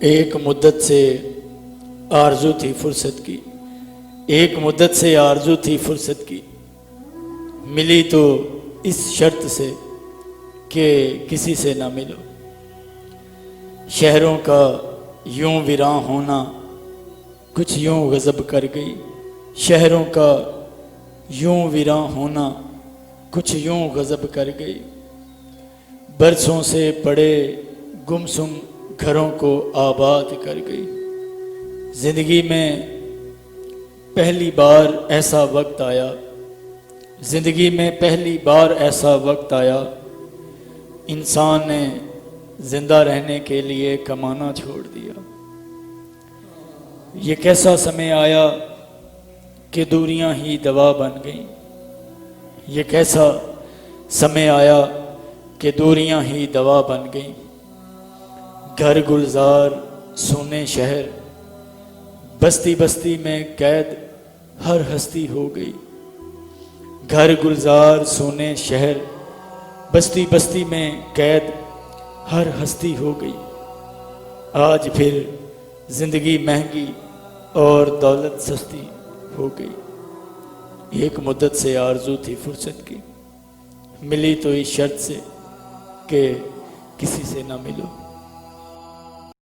ایک مدت سے آرزو تھی فرصت کی، ایک مدت سے آرزو تھی فرصت کی، ملی تو اس شرط سے کہ کسی سے نہ ملو۔ شہروں کا یوں ویراں ہونا کچھ یوں غضب کر گئی، شہروں کا یوں ویراں ہونا کچھ یوں غضب کر گئی، برسوں سے پڑے گمسم گھروں کو آباد کر گئی۔ زندگی میں پہلی بار ایسا وقت آیا، زندگی میں پہلی بار ایسا وقت آیا، انسان نے زندہ رہنے کے لیے کمانا چھوڑ دیا۔ یہ کیسا سمے آیا کہ دوریاں ہی دوا بن گئیں، یہ کیسا سمے آیا کہ دوریاں ہی دوا بن گئیں۔ گھر گلزار سونے شہر، بستی بستی میں قید ہر ہستی ہو گئی۔ گھر گلزار سونے شہر، بستی بستی میں قید ہر ہستی ہو گئی۔ آج پھر زندگی مہنگی اور دولت سستی ہو گئی۔ ایک مدت سے آرزو تھی فرصت کی، ملی تو اس شرط سے کہ کسی سے نہ ملو۔